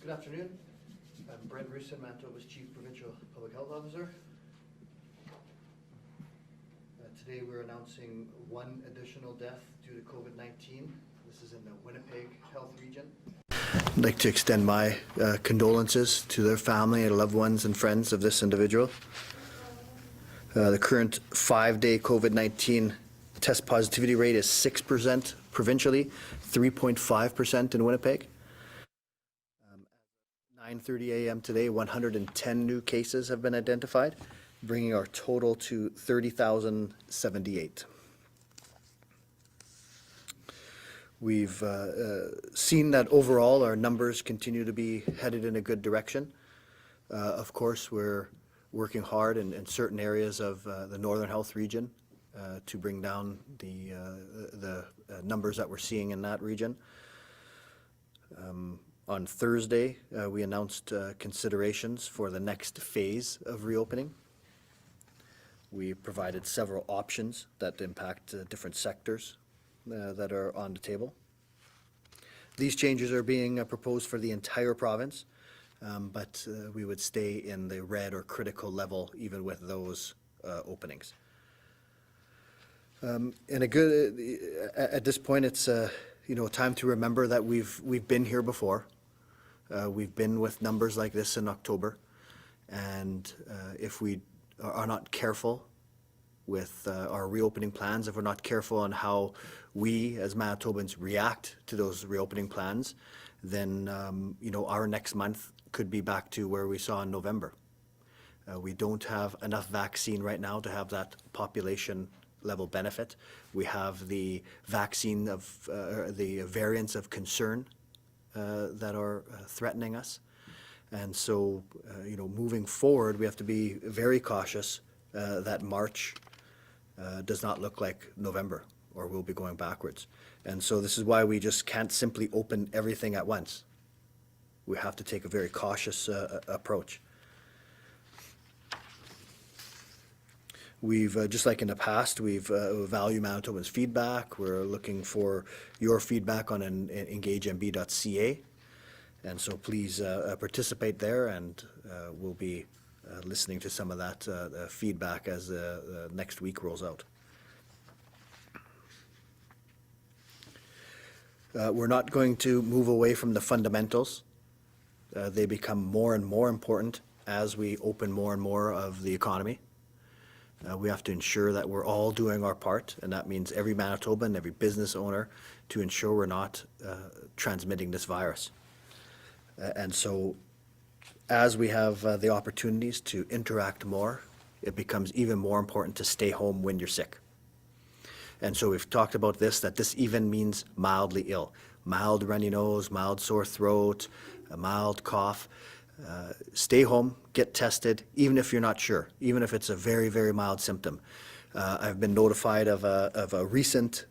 Good afternoon. I'm Brent Roussin, Manitoba's Chief Provincial Public Health Officer. Today we're announcing one additional death due to COVID-19. This is in the Winnipeg Health Region. I'd like to extend my condolences to their family and loved ones and friends of this individual. The current 5-day COVID-19 test positivity rate is 6% provincially, 3.5% in Winnipeg. 9:30 a.m. today, 110 new cases have been identified, bringing our total to 30,078. We've seen that overall our numbers continue to be headed in a good direction. Of course, we're working hard in certain areas of the Northern Health region to bring down the numbers that we're seeing in that region. On Thursday, we announced considerations for the next phase of reopening. We provided several options that impact different sectors that are on the table. These changes are being proposed for the entire province, but we would stay in the red or critical level even with those openings. At this point, it's time to remember that we've been here before. We've been with numbers like this in October, and if we are not careful with our reopening plans, if we're not careful on how we as Manitobans react to those reopening plans, then our next month could be back to where we saw in November. We don't have enough vaccine right now to have that population level benefit. We have the vaccine of the variants of concern that are threatening us. And so, moving forward, we have to be very cautious that March does not look like November, or we'll be going backwards. And so this is why we just can't simply open everything at once. We have to take a very cautious approach. We've, just like in the past, we've value Manitobans' feedback. We're looking for your feedback on engagemb.ca. And so please participate there, and we'll be listening to some of that feedback as the next week rolls out. We're not going to move away from the fundamentals. They become more and more important as we open more and more of the economy. We have to ensure that we're all doing our part, and that means every Manitoban, every business owner, to ensure we're not transmitting this virus. And so as we have the opportunities to interact more, it becomes even more important to stay home when you're sick. And so we've talked about this, that this even means mildly ill. Mild runny nose, mild sore throat, a mild cough. Stay home, get tested, even if you're not sure, even if it's a very, very mild symptom. I've been notified of a recent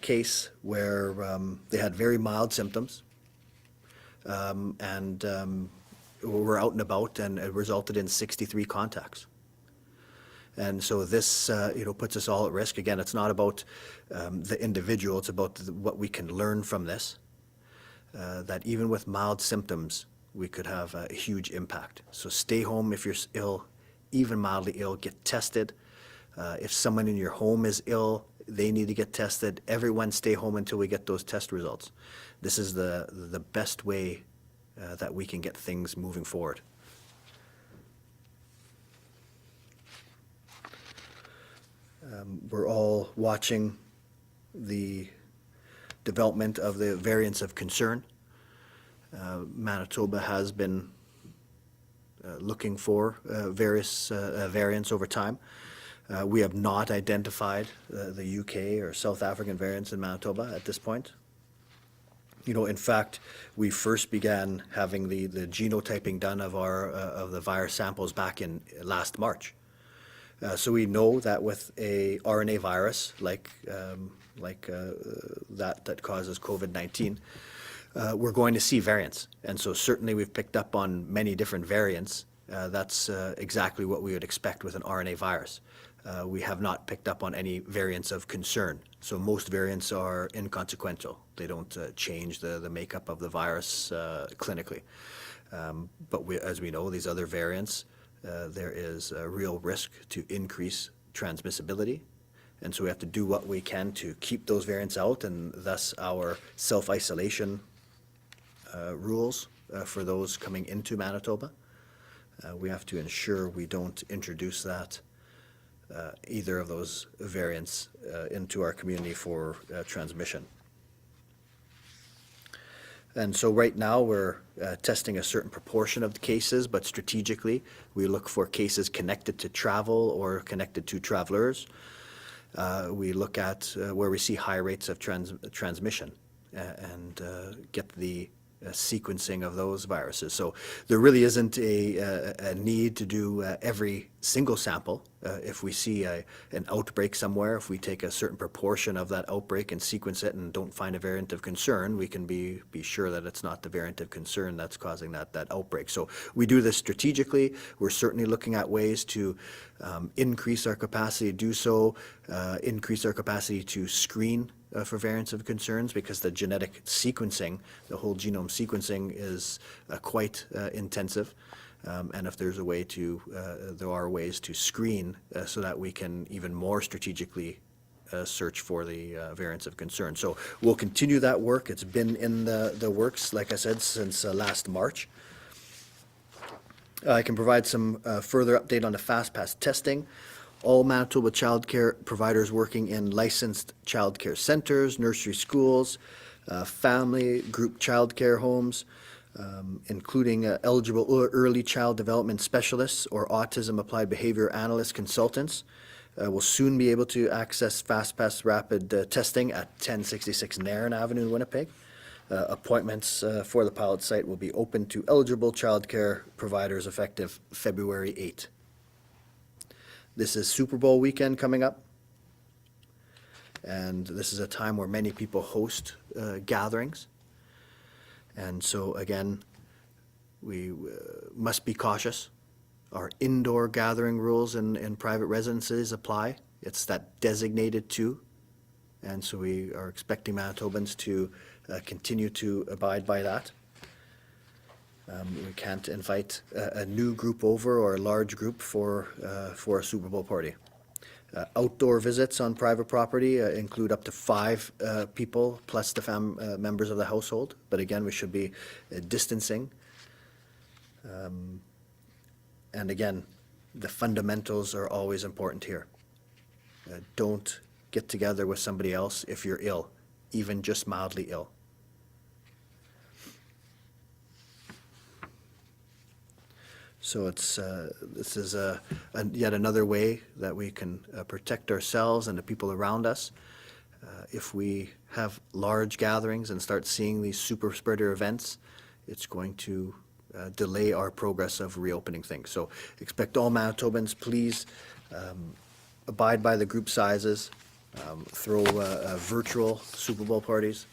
case where they had very mild symptoms and were out and about, and it resulted in 63 contacts. And so this puts us all at risk. Again, it's not about the individual, it's about what we can learn from this, that even with mild symptoms, we could have a huge impact. So stay home if you're ill, even mildly ill, get tested. If someone in your home is ill, they need to get tested. Everyone stay home until we get those test results. This is the best way that we can get things moving forward. We're all watching the development of the variants of concern. Manitoba has been looking for various variants over time. We have not identified the UK or South African variants in Manitoba at this point. In fact, we first began having the genotyping done of the virus samples back in last March. So we know that with a RNA virus like that causes COVID-19, we're going to see variants. And so certainly we've picked up on many different variants. That's exactly what we would expect with an RNA virus. we have not picked up on any variants of concern. So most variants are inconsequential. They don't change the makeup of the virus clinically. But as we know, these other variants, there is a real risk to increase transmissibility. And so we have to do what we can to keep those variants out, and thus our self-isolation rules for those coming into Manitoba. We have to ensure we don't introduce that, either of those variants into our community for transmission. And so right now we're testing a certain proportion of the cases, but strategically we look for cases connected to travel or connected to travelers. We look at where we see high rates of transmission and get the sequencing of those viruses. So there really isn't a need to do every single sample. If we see an outbreak somewhere, if we take a certain proportion of that outbreak and sequence it and don't find a variant of concern, we can be sure that it's not the variant of concern that's causing that outbreak. So we do this strategically. We're certainly looking at ways to increase our capacity to do so, increase our capacity to screen for variants of concerns, because the genetic sequencing, the whole genome sequencing is quite intensive. And if there's a way to, there are ways to screen so that we can even more strategically search for the variants of concern. So we'll continue that work. It's been in the works, like I said, since last March. I can provide some further update on the FastPass testing. All Manitoba childcare providers working in licensed childcare centres, nursery schools, family group childcare homes, including eligible early child development specialists or autism applied behavior analyst consultants, will soon be able to access FastPass rapid testing at 1066 Nairn Avenue in Winnipeg. Appointments for the pilot site will be open to eligible childcare providers effective February 8. This is Super Bowl weekend coming up, and this is a time where many people host gatherings. And so again, we must be cautious. Our indoor gathering rules in private residences apply. It's that designated to, and so we are expecting Manitobans to continue to abide by that. We can't invite a new group over or a large group for a Super Bowl party. Outdoor visits on private property include up to 5 people plus the members of the household. But again, we should be distancing. And again, the fundamentals are always important here. Don't get together with somebody else if you're ill, even just mildly ill. So it's this is yet another way that we can protect ourselves and the people around us. If we have large gatherings and start seeing these super spreader events, it's going to delay our progress of reopening things. So expect all Manitobans, please abide by the group sizes, throw virtual Super Bowl parties,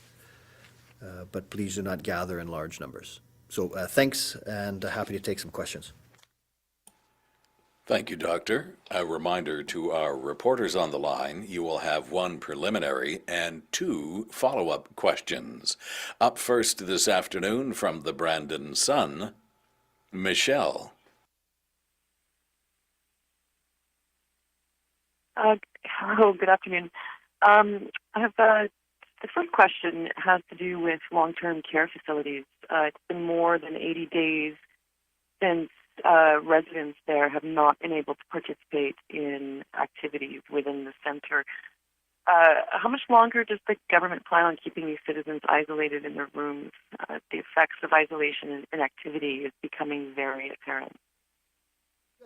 but please do not gather in large numbers. So thanks, and happy to take some questions. Thank you, Doctor. A reminder to our reporters on the line, you will have 1 preliminary and 2 follow-up questions. Up first this afternoon from the Brandon Sun, Michelle. Hello, good afternoon. I have the first question has to do with long-term care facilities. It's been more than 80 days since residents there have not been able to participate in activities within the center. How much longer does the government plan on keeping these citizens isolated in their rooms? The effects of isolation and inactivity is becoming very apparent.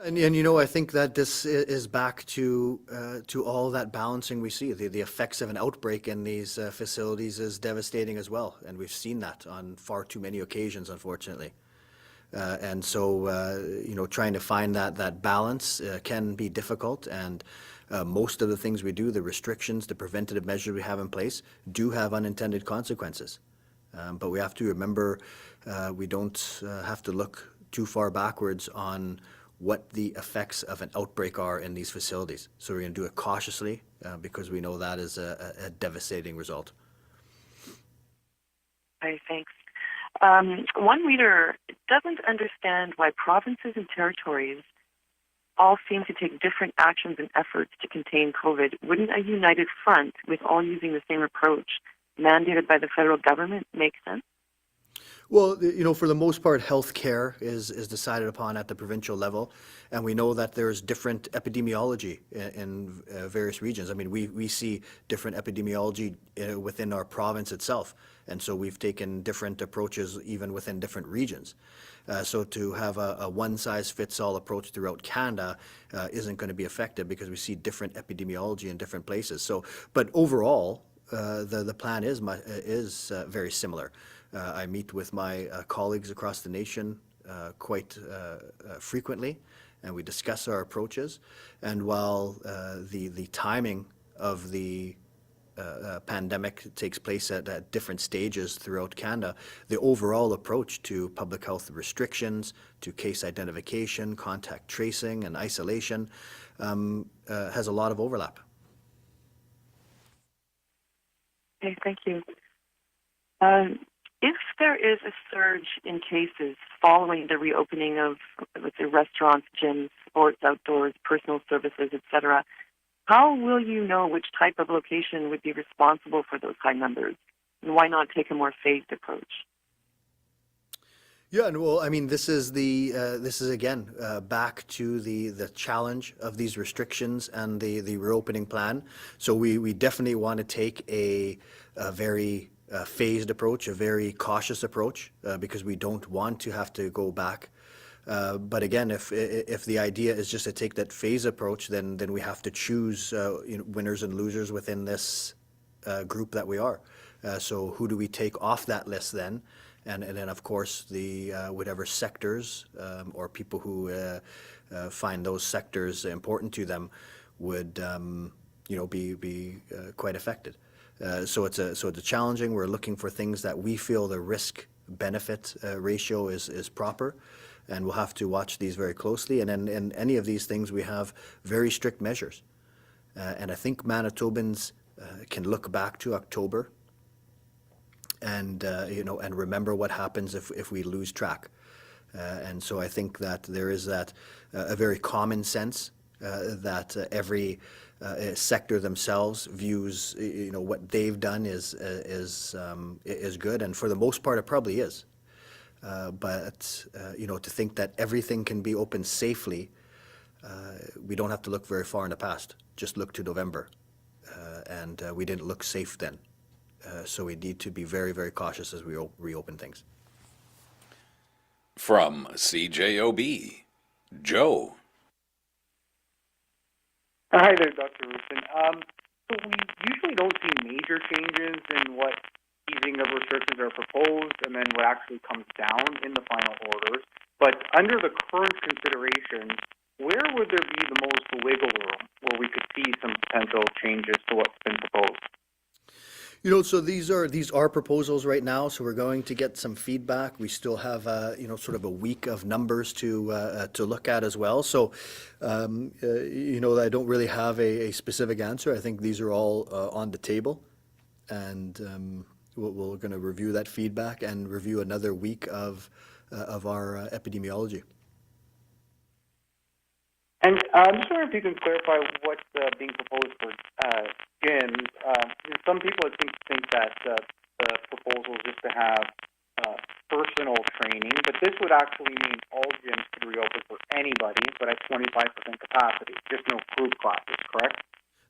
And you know, I think that this is back to all that balancing we see. The effects of an outbreak in these facilities is devastating as well, and we've seen that on far too many occasions, unfortunately. And so, you know, trying to find that balance can be difficult, and most of the things we do, the restrictions, the preventative measures we have in place, do have unintended consequences. But we have to remember we don't have to look too far backwards on what the effects of an outbreak are in these facilities. So we're going to do it cautiously because we know that is a devastating result. Okay, thanks. One reader doesn't understand why provinces and territories all seem to take different actions and efforts to contain COVID. Wouldn't a united front with all using the same approach mandated by the federal government make sense? Well, for the most part, healthcare is decided upon at the provincial level, and we know that there's different epidemiology in various regions. I mean, we see different epidemiology within our province itself, and so we've taken different approaches even within different regions. So to have a one-size-fits-all approach throughout Canada isn't going to be effective because we see different epidemiology in different places. So, but overall, the plan is very similar. I meet with my colleagues across the nation quite frequently, and we discuss our approaches. And while the timing of the pandemic takes place at different stages throughout Canada, the overall approach to public health restrictions, to case identification, contact tracing, and isolation has a lot of overlap. Okay, thank you. If there is a surge in cases following the reopening of, let's say, restaurants, gyms, sports, outdoors, personal services, etc., how will you know which type of location would be responsible for those high numbers? And why not take a more phased approach? Yeah, and well, I mean, this is again back to the challenge of these restrictions and the reopening plan. So we definitely want to take a very phased approach, a very cautious approach, because we don't want to have to go back. But again, if the idea is just to take that phase approach, then we have to choose winners and losers within this group that we are. So who do we take off that list then? And then of course the whatever sectors or people who find those sectors important to them would be quite affected. So it's challenging. We're looking for things that we feel the risk benefit ratio is proper, and we'll have to watch these very closely. And in any of these things, we have very strict measures. And I think Manitobans can look back to October and and remember what happens if we lose track. And so I think that there is that a very common sense that every sector themselves views what they've done is good, and for the most part it probably is. But to think that everything can be open safely, we don't have to look very far in the past. Just look to November, and we didn't look safe then. So we need to be very, very cautious as we reopen things. From CJOB, Joe. Hi there, Dr. Roussin. So we usually don't see major changes in what easing of restrictions are proposed and then what actually comes down in the final orders. But under the current considerations, where would there be the most wiggle room where we could see some potential changes to what's been proposed? So these are proposals right now. So we're going to get some feedback. We still have sort of a week of numbers to look at as well. So I don't really have a specific answer. I think these are all on the table, and we're going to review that feedback and review another week of our epidemiology. And I'm just wondering if you can clarify what's being proposed for gyms. Some people think that the proposal is just to have personal training, but this would actually mean all gyms could reopen for anybody, but at 25% capacity, just no group classes, correct?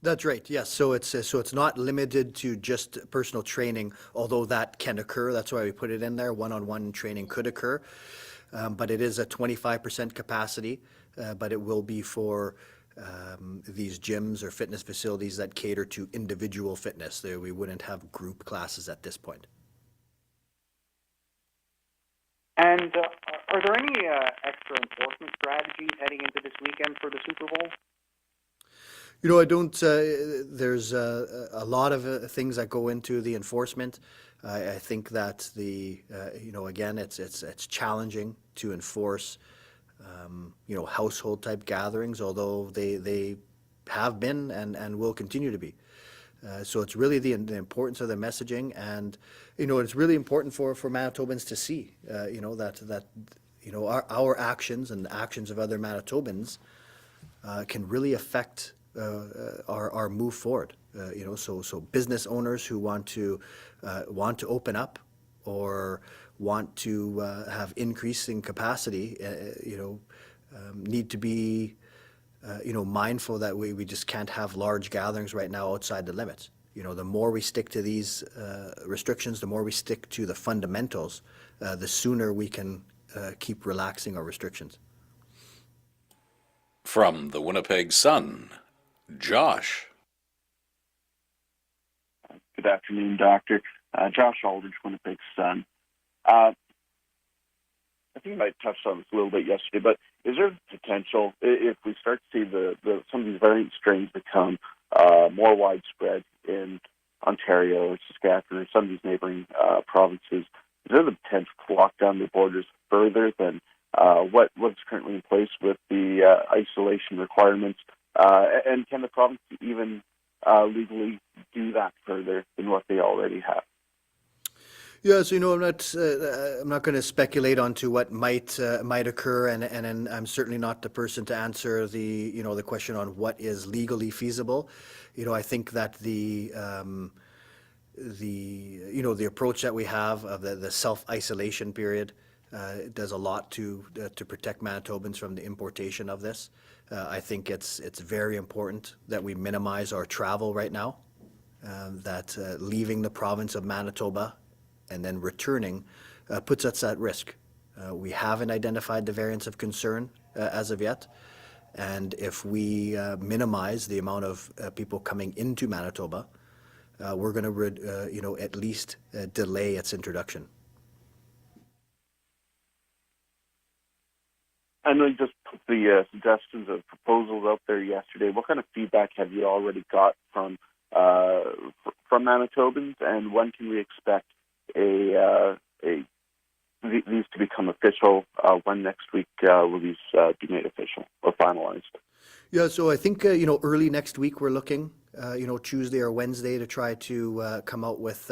That's right. Yes. So it's not limited to just personal training, although that can occur. That's why we put it in there. One-on-one training could occur, but it is a 25% capacity. But it will be for these gyms or fitness facilities that cater to individual fitness. We wouldn't have group classes at this point. And are there any extra enforcement strategies heading into this weekend for the Super Bowl? I don't. There's a lot of things that go into the enforcement. I think that again, it's challenging to enforce household type gatherings, although they have been and will continue to be. So it's really the importance of the messaging, and it's really important for Manitobans to see that our actions and the actions of other Manitobans can really affect our move forward. So business owners who want to open up or want to have increasing capacity, need to be mindful that we just can't have large gatherings right now outside the limits. The more we stick to these restrictions, the more we stick to the fundamentals, the sooner we can keep relaxing our restrictions. From the Winnipeg Sun, Josh. Good afternoon, Doctor. Josh Aldridge, Winnipeg Sun. I think I touched on this a little bit yesterday, but is there potential, if we start to see some of these variant strains become more widespread in Ontario or Saskatchewan or some of these neighboring provinces, is there the potential to lock down the borders further than what's currently in place with the isolation requirements? And can the province even legally do that further than what they already have? Yeah, so I'm not going to speculate onto what might occur, and I'm certainly not the person to answer the question on what is legally feasible. I think that the approach that we have of the self-isolation period does a lot to protect Manitobans from the importation of this. I think it's very important that we minimize our travel right now, that leaving the province of Manitoba and then returning puts us at risk. We haven't identified the variants of concern as of yet, and if we minimize the amount of people coming into Manitoba, we're going to at least delay its introduction. I know you just put the suggestions of proposals out there yesterday. What kind of feedback have you already got from Manitobans, and when can we expect these to become official? When next week will these be made official or finalized? Yeah, so I think early next week we're looking, Tuesday or Wednesday, to try to come out with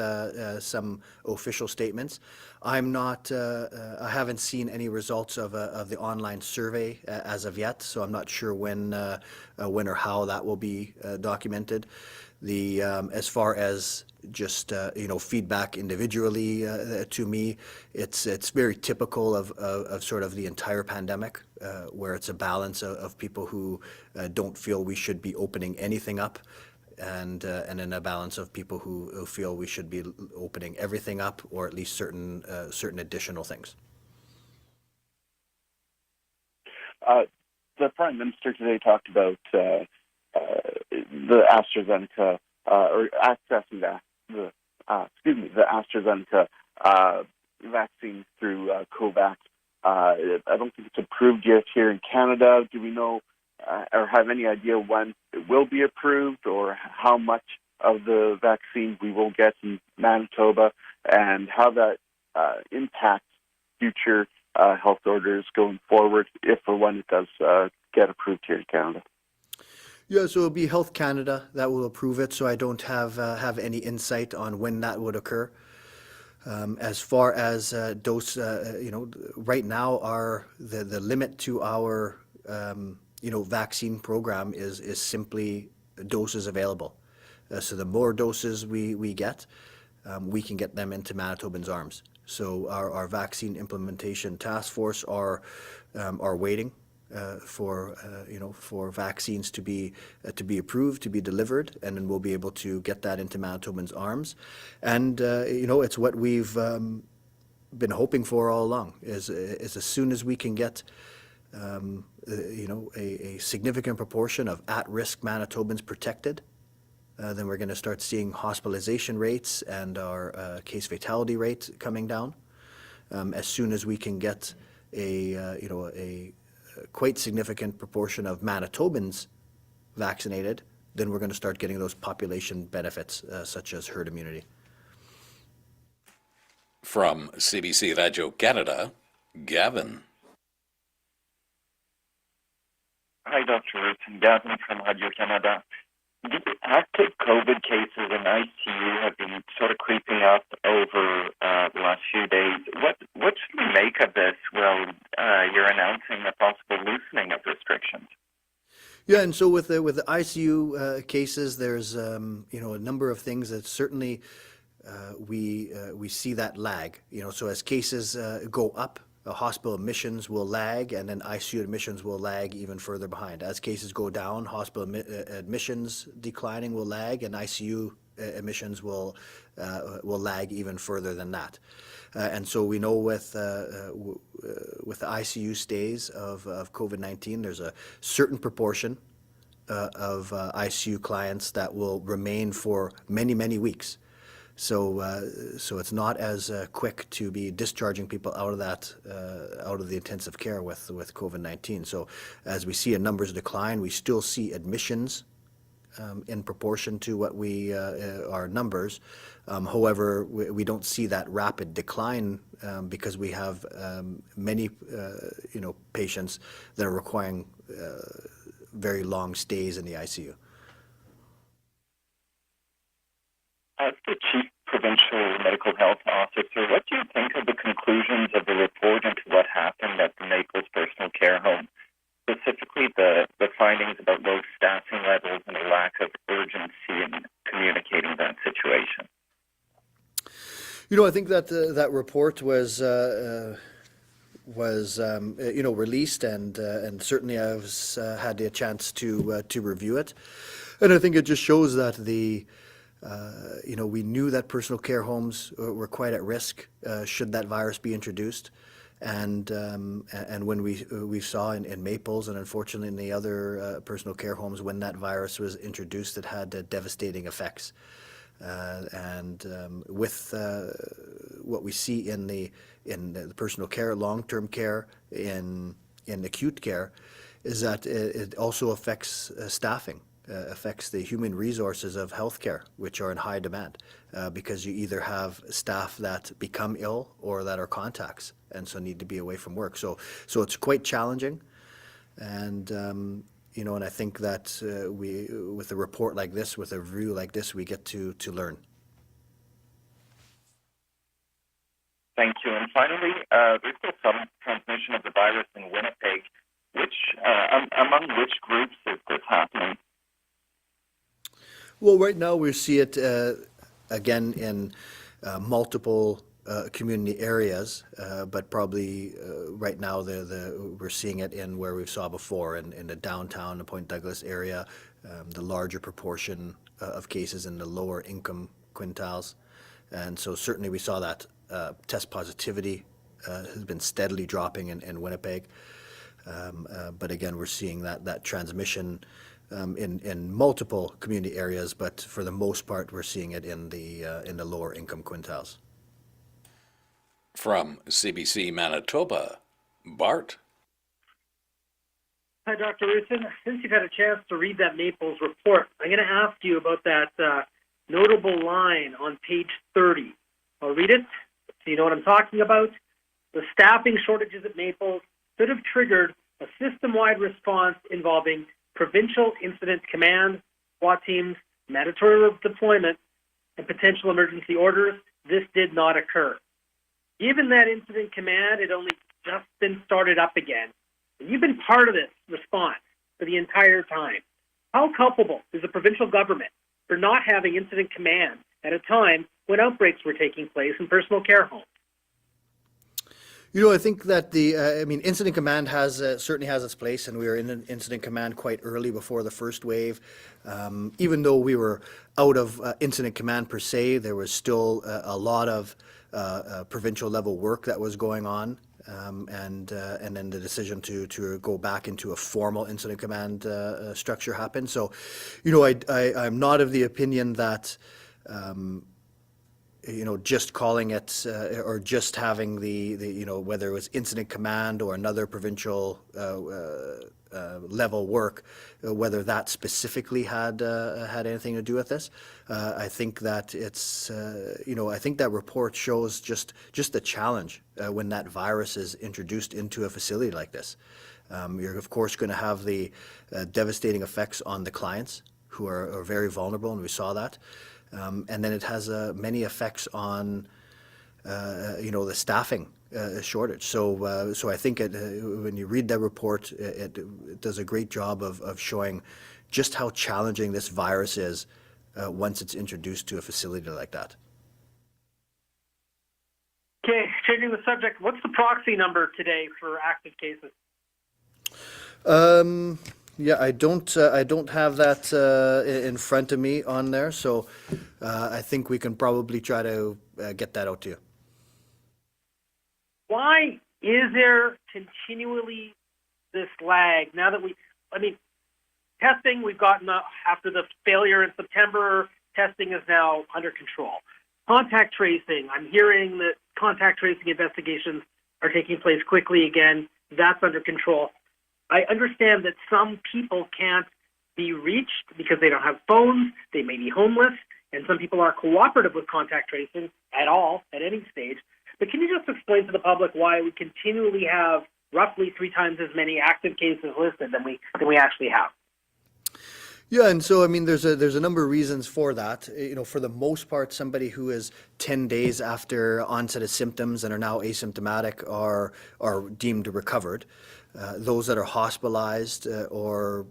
some official statements. I haven't seen any results of the online survey as of yet, so I'm not sure when or how that will be documented. As far as just feedback individually to me, it's very typical of sort of the entire pandemic, where it's a balance of people who don't feel we should be opening anything up, and then a balance of people who feel we should be opening everything up, or at least certain additional things. The Prime Minister today talked about the AstraZeneca or accessing the AstraZeneca vaccine through COVAX. I don't think it's approved yet here in Canada. Do we know or have any idea when it will be approved, or how much of the vaccine we will get in Manitoba, and how that impacts future health orders going forward, if or when it does get approved here in Canada? Yeah, so it'll be Health Canada that will approve it, so I don't have any insight on when that would occur. As far as dose, right now the limit to our vaccine program is simply doses available. So the more doses we get, we can get them into Manitobans' arms. So our vaccine implementation task force are waiting for vaccines to be approved, to be delivered, and then we'll be able to get that into Manitobans' arms. And it's what we've been hoping for all along. Is as soon as we can get a significant proportion of at-risk Manitobans protected, then we're going to start seeing hospitalization rates and our case fatality rate coming down. As soon as we can get a quite significant proportion of Manitobans vaccinated, then we're going to start getting those population benefits such as herd immunity. From CBC Radio Canada, Gavin. Hi, Dr. Roussin. Gavin from Radio-Canada. The active COVID cases in ICU have been sort of creeping up over the last few days. What should we make of this? Well, you're announcing a possible loosening of restrictions. Yeah, and so with the ICU cases, there's a number of things that certainly we see that lag. So as cases go up, hospital admissions will lag, and then ICU admissions will lag even further behind. As cases go down, hospital admissions declining will lag, and ICU admissions will lag even further than that. And so we know with the ICU stays of COVID-19, there's a certain proportion of ICU clients that will remain for many, many weeks. So it's not as quick to be discharging people out of that, out of the intensive care with COVID-19. So as we see numbers decline, we still see admissions in proportion to what we our numbers. However, we don't see that rapid decline because we have many patients that are requiring very long stays in the ICU. As the Chief Provincial Medical Health Officer, what do you think of the conclusions of the report into what happened at the Naples Personal Care Home? Specifically, the findings about low staffing levels and a lack of urgency in communicating that situation. I think that that report was released, and certainly I've had a chance to review it, and I think it just shows that we knew that personal care homes were quite at risk should that virus be introduced. And when we saw in Maples, and unfortunately in the other personal care homes, when that virus was introduced, it had devastating effects. With what we see in the personal care, long-term care, in acute care, is that it also affects staffing. Affects the human resources of healthcare, which are in high demand, because you either have staff that become ill or that are contacts, and so need to be away from work. So it's quite challenging, and and I think that we, with a report like this, with a review like this, we get to learn. Thank you. And finally, there's still some transmission of the virus in Winnipeg. Among which groups is this happening? Well, right now we see it again in multiple community areas, but probably right now we're seeing it in where we saw before, in the downtown, the Point Douglas area, the larger proportion of cases in the lower income quintiles. And so certainly we saw that test positivity has been steadily dropping in Winnipeg. But again, we're seeing that transmission in multiple community areas, but for the most part, we're seeing it in the lower income quintiles. From CBC Manitoba, Bart. Hi, Dr. Roussin. Since you've had a chance to read that Naples report, I'm going to ask you about that notable line on page 30. I'll read it so you know what I'm talking about. The staffing shortages at Naples could have triggered a system-wide response involving Provincial Incident Command, SWAT teams, mandatory deployment, and potential emergency orders. This did not occur. Given that Incident Command had only just been started up again, and you've been part of this response for the entire time, how culpable is the provincial government for not having Incident Command at a time when outbreaks were taking place in personal care homes? I think that Incident Command certainly has its place, and we were in an Incident Command quite early before the first wave. Even though we were out of Incident Command per se, there was still a lot of provincial level work that was going on, and then the decision to go back into a formal Incident Command structure happened. So, I'm not of the opinion that just calling it or just having the whether it was incident command or another provincial level work, whether that specifically had anything to do with this. I think that it's I think that report shows just the challenge when that virus is introduced into a facility like this. You're of course going to have the devastating effects on the clients who are very vulnerable, and we saw that. And then it has many effects on, the staffing shortage. So I think when you read that report, it does a great job of showing just how challenging this virus is once it's introduced to a facility like that. Okay, changing the subject, what's the proxy number today for active cases? Yeah, I don't have that in front of me on there, so I think we can probably try to get that out to you. Why is there continually this lag? Now that testing, we've gotten, after the failure in September, testing is now under control. Contact tracing, I'm hearing that contact tracing investigations are taking place quickly again. That's under control. I understand that some people can't be reached because they don't have phones, they may be homeless, and some people aren't cooperative with contact tracing at all, at any stage. But can you just explain to the public why we continually have roughly 3 times as many active cases listed than we actually have? Yeah, and so there's a number of reasons for that. For the most part, somebody who is 10 days after onset of symptoms and are now asymptomatic are deemed recovered. Those that are hospitalized or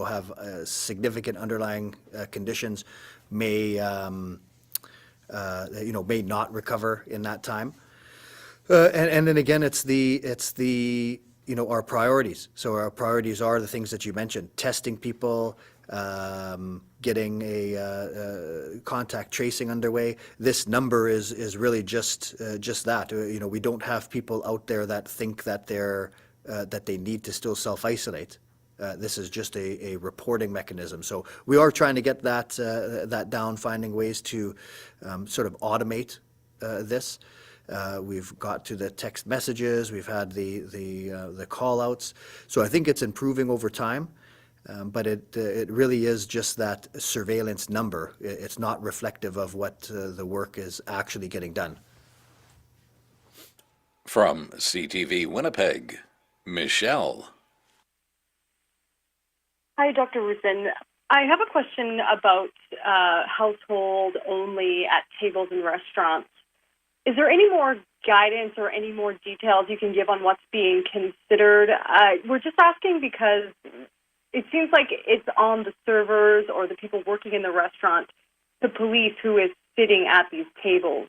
have significant underlying conditions may not recover in that time. And then again, it's the our priorities. So our priorities are the things that you mentioned: testing people, getting a contact tracing underway. This number is really just that. We don't have people out there that think that that they need to still self-isolate. This is just a reporting mechanism. So we are trying to get that down, finding ways to sort of automate this. We've got to the text messages. We've had the call outs. So I think it's improving over time. But it really is just that surveillance number. It's not reflective of what the work is actually getting done. From CTV Winnipeg, Michelle. Hi, Dr. Roussin. I have a question about household only at tables and restaurants. Is there any more guidance or any more details you can give on what's being considered? We're just asking because it seems like it's on the servers or the people working in the restaurant to police who is sitting at these tables.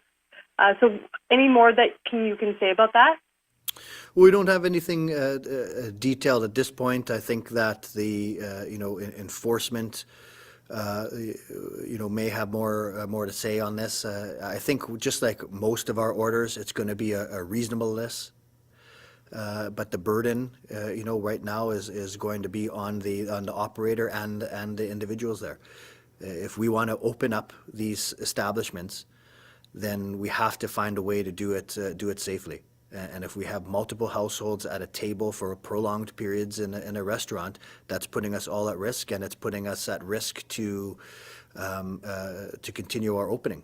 So any more that you can say about that? Well, we don't have anything detailed at this point. I think that the enforcement may have more to say on this. I think just like most of our orders, it's going to be a reasonable list. But the burden, right now is going to be on the operator and the individuals there. If we want to open up these establishments, then we have to find a way to do it safely. And if we have multiple households at a table for prolonged periods in a restaurant, that's putting us all at risk, and it's putting us at risk to continue our opening.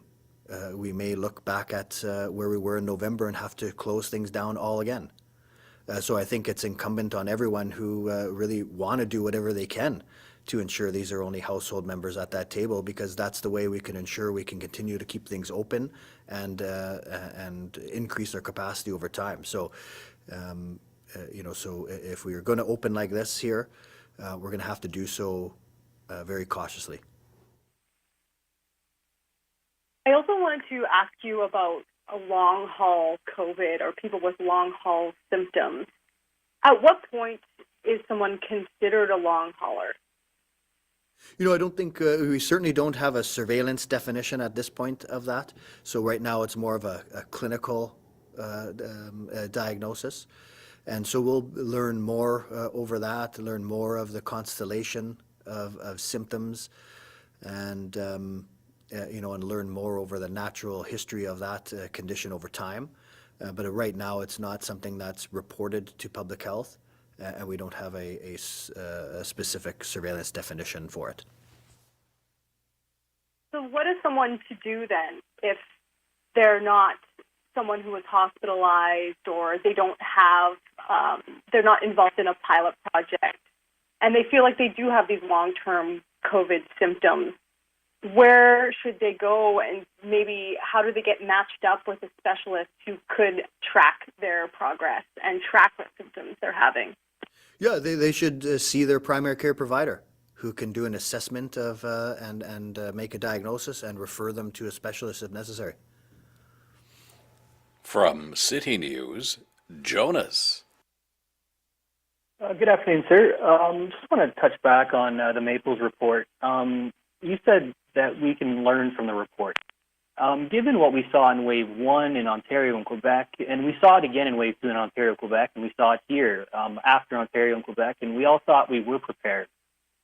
We may look back at where we were in November and have to close things down all again. So I think it's incumbent on everyone who really want to do whatever they can to ensure these are only household members at that table, because that's the way we can ensure we can continue to keep things open and increase our capacity over time. So, so if we are going to open like this here, we're going to have to do so very cautiously. I also wanted to ask you about a long-haul COVID or people with long-haul symptoms. At what point is someone considered a long-hauler? I don't think, we certainly don't have a surveillance definition at this point of that. So right now it's more of a clinical diagnosis. And so we'll learn more over that, learn more of the constellation of symptoms. And, and learn more over the natural history of that condition over time. But right now, it's not something that's reported to public health, and we don't have a specific surveillance definition for it. So what is someone to do then if they're not someone who is hospitalized or they don't have, they're not involved in a pilot project and they feel like they do have these long-term COVID symptoms? Where should they go, and maybe how do they get matched up with a specialist who could track their progress and track what symptoms they're having? Yeah, they should see their primary care provider, who can do an assessment of and make a diagnosis and refer them to a specialist if necessary. From City News, Jonas. Good afternoon, sir. Just want to touch back on the Maples report. You said that we can learn from the report. Given what we saw in Wave 1 in Ontario and Quebec, and we saw it again in Wave 2 in Ontario and Quebec, and we saw it here after Ontario and Quebec, and we all thought we were prepared.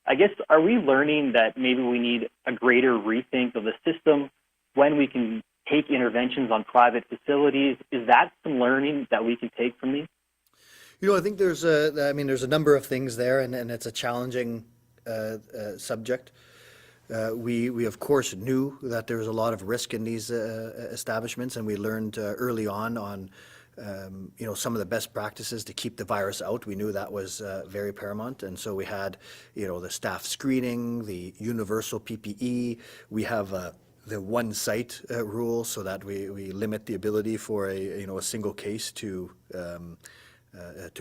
I guess, are we learning that maybe we need a greater rethink of the system when we can take interventions on private facilities? Is that some learning that we can take from these? I think there's a number of things there, and it's a challenging subject. We of course knew that there was a lot of risk in these establishments, and we learned early on some of the best practices to keep the virus out. We knew that was very paramount, and so we had the staff screening, the universal PPE. We have the one site rule, so that we limit the ability for a single case to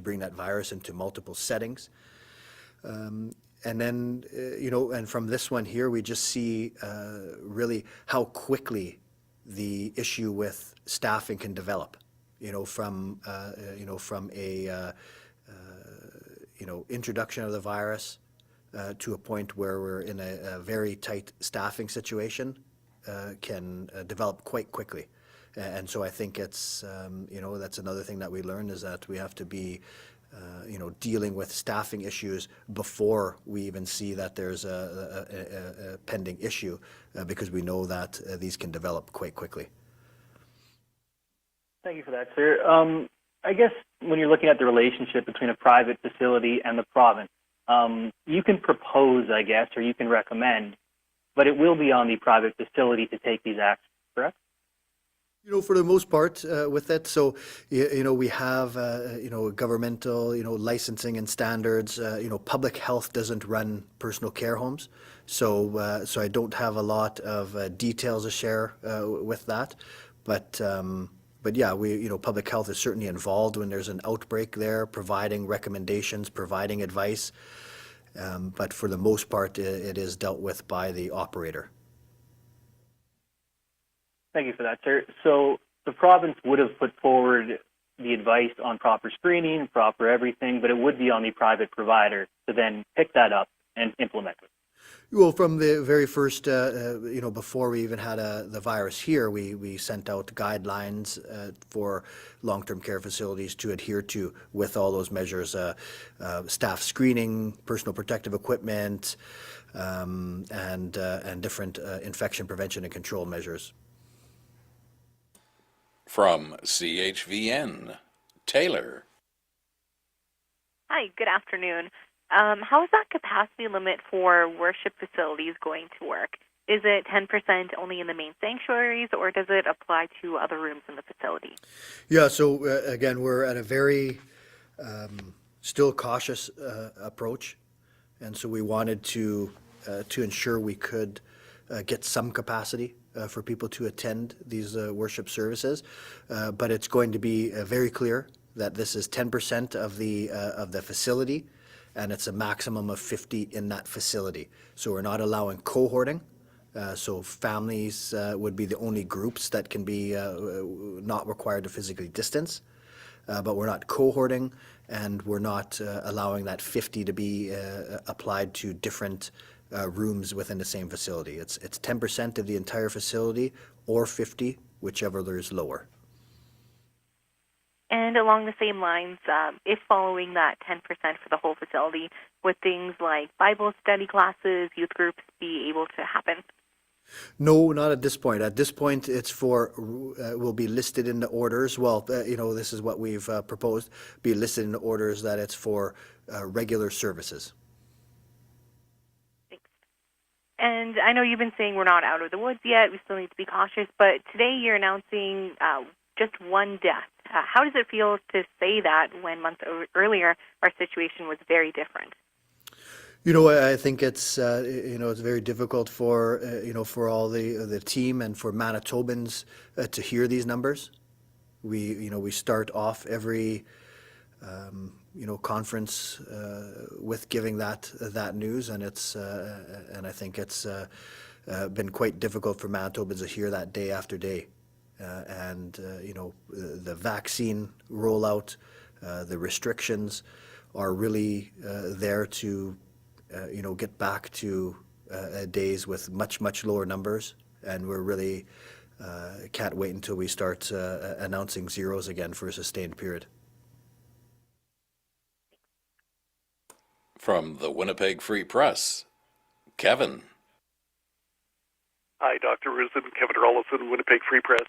bring that virus into multiple settings. And then, and from this one here, we just see really how quickly the issue with staffing can develop. From a introduction of the virus to a point where we're in a very tight staffing situation can develop quite quickly. And so I think it's, that's another thing that we learned, is that we have to be dealing with staffing issues before we even see that there's a pending issue, because we know that these can develop quite quickly. Thank you for that, sir. I guess when you're looking at the relationship between a private facility and the province, you can propose, I guess, or you can recommend, but it will be on the private facility to take these actions, correct? For the most part with it. So, we have, governmental, licensing and standards. Public health doesn't run personal care homes. So I don't have a lot of details to share with that. But yeah, public health is certainly involved when there's an outbreak there, providing recommendations, providing advice. But for the most part, it is dealt with by the operator. Thank you for that, sir. So the province would have put forward the advice on proper screening, proper everything, but it would be on the private provider to then pick that up and implement it. Well, from the very first, before we even had the virus here, we sent out guidelines for long-term care facilities to adhere to, with all those measures, staff screening, personal protective equipment, and different infection prevention and control measures. From CHVN, Taylor. Hi, good afternoon. How is that capacity limit for worship facilities going to work? Is it 10% only in the main sanctuaries, or does it apply to other rooms in the facility? Yeah, so again, we're at a very still cautious approach, and so we wanted to ensure we could get some capacity for people to attend these worship services, but it's going to be very clear that this is 10% of the facility, and it's a maximum of 50 in that facility. So we're not allowing cohorting. So families would be the only groups that can be not required to physically distance, but we're not cohorting, and we're not allowing that 50 to be applied to different rooms within the same facility. It's 10% of the entire facility, or 50, whichever is lower. And along the same lines, if following that 10% for the whole facility, would things like Bible study classes, youth groups be able to happen? No, not at this point. At this point, it's for, will be listed in the orders. Well, this is what we've proposed, be listed in the orders that it's for regular services. And I know you've been saying we're not out of the woods yet. We still need to be cautious. But today you're announcing just one death. How does it feel to say that when months earlier our situation was very different? I think it's it's very difficult for for all the team and for Manitobans to hear these numbers. We start off every conference with giving that news, and I think it's been quite difficult for Manitobans to hear that day after day. The vaccine rollout, the restrictions are really there to get back to days with much lower numbers, and we're really can't wait until we start announcing zeros again for a sustained period. From the Winnipeg Free Press, Kevin. Hi, Dr. Roussin, Kevin Rollison, Winnipeg Free Press.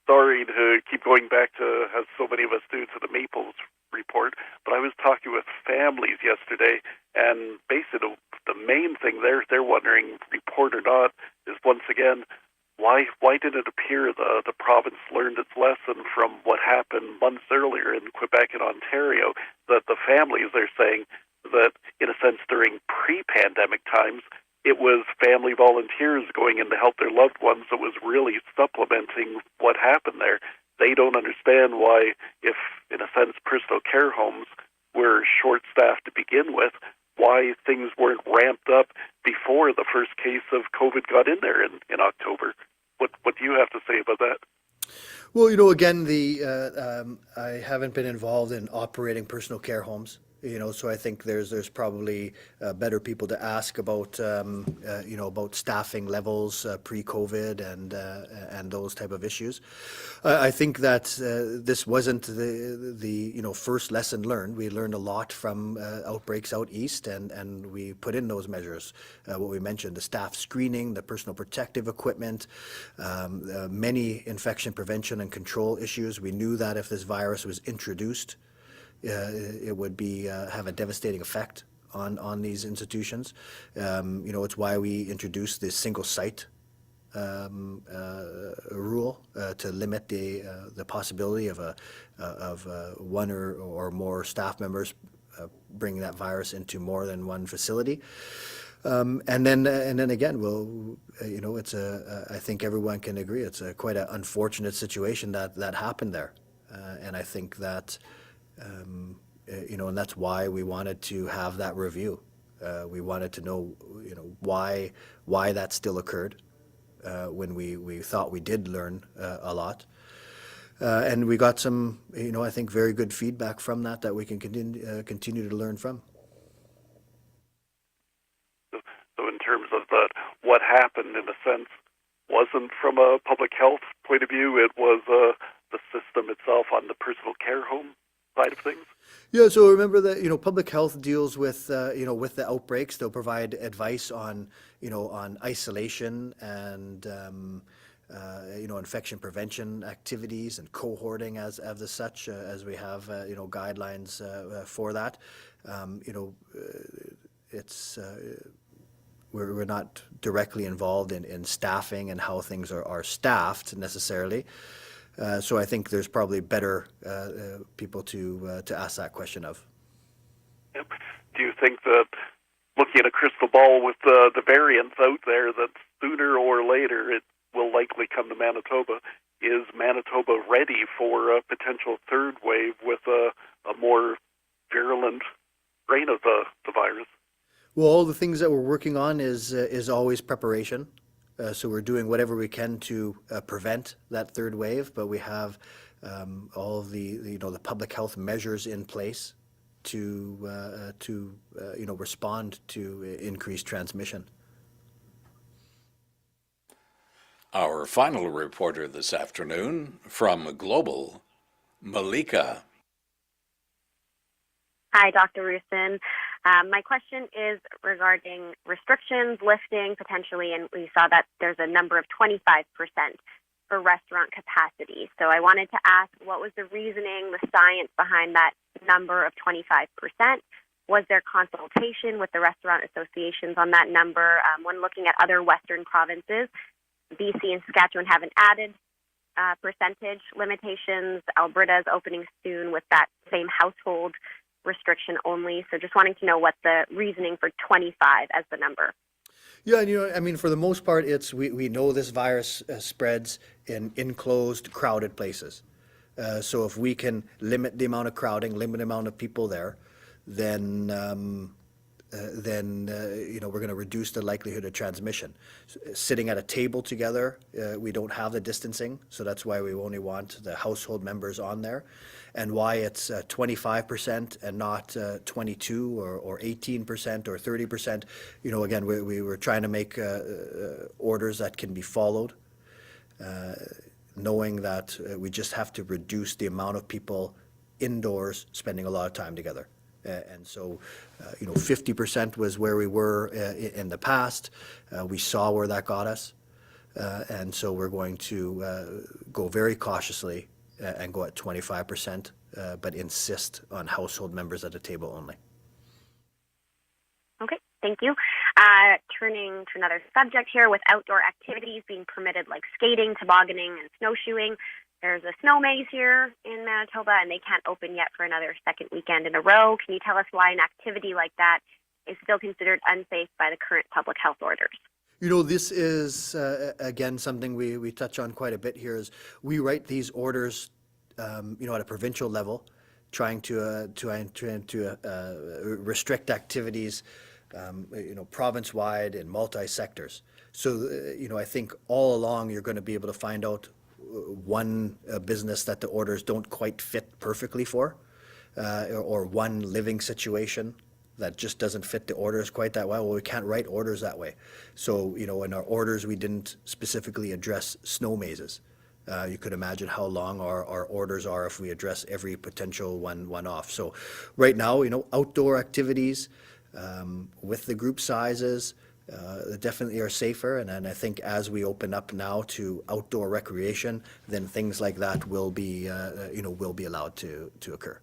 Sorry to keep going back to, as so many of us do, to the Maples report, but I was talking with families yesterday, and basically the main thing they're wondering, report or not, is once again, why did it appear the province learned its lesson from what happened months earlier in Quebec and Ontario, that the families are saying that, in a sense, during pre-pandemic times, it was family volunteers going in to help their loved ones that was really supplementing what happened there. They don't understand why, if, in a sense, personal care homes were short-staffed to begin with, why things weren't ramped up before the first case of COVID got in there in October. What do you have to say about that? Well, again, I haven't been involved in operating personal care homes. So I think there's probably better people to ask about about staffing levels pre-COVID and those type of issues. I think that this wasn't the first lesson learned. We learned a lot from outbreaks out east, and we put in those measures. What we mentioned: the staff screening, the personal protective equipment, many infection prevention and control issues. We knew that if this virus was introduced, it would have a devastating effect on these institutions. It's why we introduced this single site rule to limit the possibility of one or more staff members bringing that virus into more than one facility. And then again, it's I think everyone can agree it's quite an unfortunate situation that happened there, and I think that. And that's why we wanted to have that review. We wanted to know, why that still occurred when we thought we did learn a lot. And we got some, I think very good feedback from that we can continue to learn from. So in terms of what happened, in a sense, wasn't from a public health point of view, it was the system itself on the personal care home side of things? Yeah, so remember that public health deals with with the outbreaks. They'll provide advice on on isolation and infection prevention activities and cohorting as such as we have guidelines for that. It's we're not directly involved in staffing and how things are staffed necessarily. So I think there's probably better people to ask that question of. Yep. Do you think that, looking at a crystal ball with the variants out there, that sooner or later it will likely come to Manitoba? Is Manitoba ready for a potential third wave with a more virulent strain of the virus? Well, all the things that we're working on is always preparation. So we're doing whatever we can to prevent that third wave, but we have all of the public health measures in place to respond to increased transmission. Our final reporter this afternoon from Global, Malika. Hi, Dr. Roussin. My question is regarding restrictions, lifting potentially, and we saw that there's a number of 25% for restaurant capacity. So I wanted to ask, what was the reasoning, the science behind that number of 25%? Was there consultation with the restaurant associations on that number? When looking at other Western provinces, BC and Saskatchewan have an added percentage limitations. Alberta is opening soon with that same household restriction only. So just wanting to know what the reasoning for 25 as the number. Yeah, and I mean, for the most part, it's we know this virus spreads in enclosed, crowded places. So if we can limit the amount of crowding, limit the amount of people there, then we're going to reduce the likelihood of transmission. Sitting at a table together, we don't have the distancing, so that's why we only want the household members on there, and why it's 25% and not 22 or 18% or 30%. Again, we were trying to make orders that can be followed, knowing that we just have to reduce the amount of people indoors spending a lot of time together. And so, 50% was where we were in the past. We saw where that got us. And so we're going to go very cautiously and go at 25%, but insist on household members at the table only. Okay, thank you. Turning to another subject here, with outdoor activities being permitted like skating, tobogganing, and snowshoeing, there's a snow maze here in Manitoba, and they can't open yet for another second weekend in a row. Can you tell us why an activity like that is still considered unsafe by the current public health orders? This is, again, something we touch on quite a bit here, is we write these orders, at a provincial level, trying to restrict activities, province-wide in multi-sectors. So, I think all along you're going to be able to find out one business that the orders don't quite fit perfectly for, or one living situation that just doesn't fit the orders quite that well. Well, we can't write orders that way. So, in our orders, we didn't specifically address snow mazes. You could imagine how long our orders are if we address every potential one off. So right now, outdoor activities with the group sizes definitely are safer. And I think as we open up now to outdoor recreation, then things like that will be allowed to occur.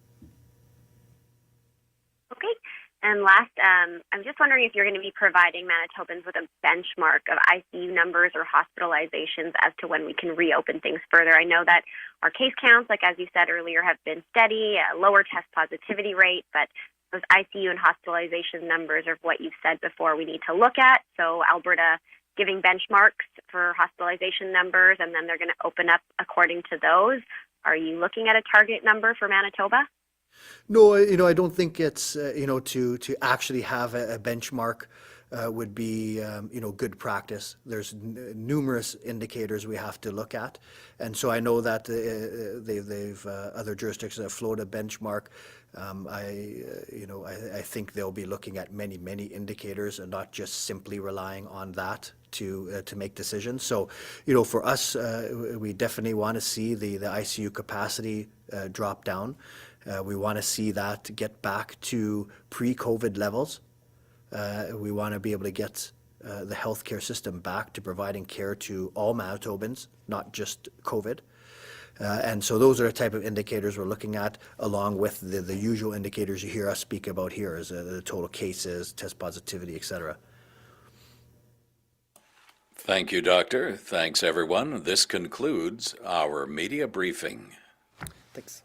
Okay. And last, I'm just wondering if you're going to be providing Manitobans with a benchmark of ICU numbers or hospitalizations as to when we can reopen things further. I know that our case counts, like as you said earlier, have been steady, a lower test positivity rate, but those ICU and hospitalization numbers are what you've said before we need to look at. So Alberta giving benchmarks for hospitalization numbers, and then they're going to open up according to those. Are you looking at a target number for Manitoba? No, I don't think it's, to actually have a benchmark would be, good practice. There's numerous indicators we have to look at. And so I know that they've other jurisdictions have floated a benchmark. I think they'll be looking at many indicators and not just simply relying on that to make decisions. So, for us, we definitely want to see the ICU capacity drop down. We want to see that get back to pre-COVID levels. We want to be able to get the healthcare system back to providing care to all Manitobans, not just COVID. And so those are the type of indicators we're looking at, along with the usual indicators you hear us speak about here, as the total cases, test positivity, et cetera. Thank you, Doctor. Thanks, everyone. This concludes our media briefing. Thanks.